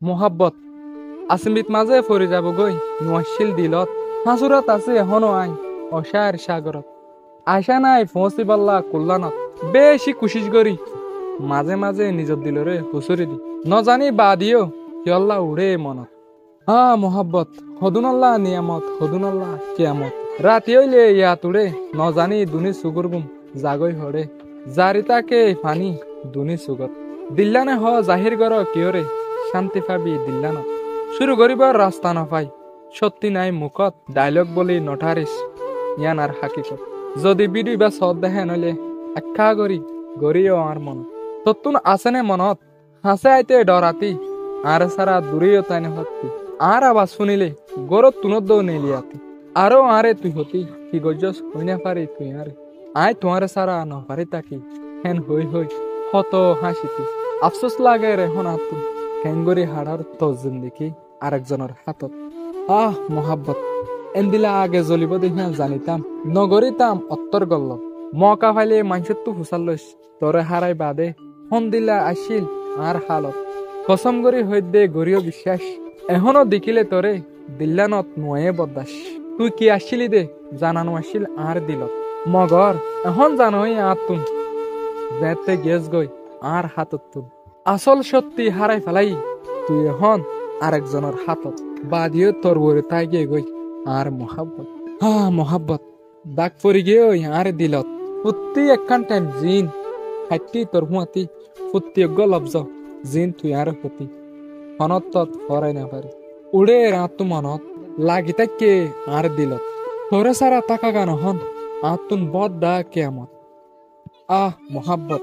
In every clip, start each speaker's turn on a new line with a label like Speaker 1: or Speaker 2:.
Speaker 1: মোহাব্বত আসমিত মাঝে ফরি যাব গই নোয়াশিল দিলত হাসুরাত আছে এখনো আই অসার সাগরত আশা নাই ফসি বাল্লা কল্যাণত বেশি কুশিস করি মাঝে মাঝে নিজর দিলরে হুসুরি দি নজানি বাদিও হিয়ল্লা উড়ে মনত মোহাব্বত হদুনাল্লাহ নিয়ামত হদুনাল্লাহ কিয়ামত রাতি হইলে ইয়াত উড়ে নজানি দুনি সুগুরগুম জাগই হরে জারিতাকে ফানি দুনি সুগত দিল্লানে হ জাহির গর কিয়রে শান্তি পাবি দিল্লানত শুরু করিবার রাস্তা নাপাই সত্যি নাই মুখত ডায়লগ বলি নঠারিস ইয়ান আর হাকিকত যদি বিডি বা সদ দেখে নলে একা গরি গরিও আর মনত তত্তুন আসেনে মনত হাসে আইতে ডরাতি আর সারা দূরেও তাইনে হত্তি আর আওয়াজ শুনিলে গরত তুনত নেলিয়াতি আরো আরে তুই হতি কি গজস হইনা পারি তুই আরে আয় তোমারে সারা নপারি তাকি হেন হই হই হত হাসিতি আফসোস লাগে রে হন আতুন কেঙ্গরি হাড়ার তো জিন্দিগি আরেকজনের হাতত মোহাব্বত এন্দিলা আগে জ্বলিব দেখি জানিতাম নগরিতাম অত্তর গল্ল মকা ফাইলে মানুষের তো হুসাল লইস তোরে হারাই বাদে হন দিলা আসিল আর হালত কসম গরি হইদে গরিও বিশ্বাস এখনো দেখিলে তোরে দিল্লানত নয়ে বদাস তুই কি আসিলি দে জানানো আসিল আর দিলত মগর এখন জানোই আর তুম যেতে গেছ গই আর হাতত তুম আসল সত্যি হারাই ফেলাই তুই এখন আরেকজনের হাতত বাদিও তোর বরে তাই গিয়ে গই আর মোহাব্বত মোহাব্বত দাগ পরি গিয়ে আর দিলত ফুত্তি একখান টাইম জিন হাইটি তোর হুয়াতি ফুত্তি লব্জ জিন তুই আর হতি হনত তত হরাই না পারি উড়ে রাত মনত লাগি তাকে আর দিলত তোরে সারা টাকা গান হন আতুন বদ দা কেমত মোহাব্বত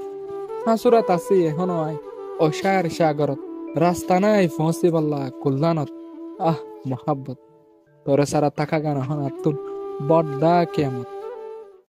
Speaker 1: হাসুরাত আছি এখনো আই অসার সাগরত রাস্তা নাই ফসি বাল্লা কল্যাণত মোহাব্বত তোরে সারা টাকা গান হন আতুন বদ দা কেমত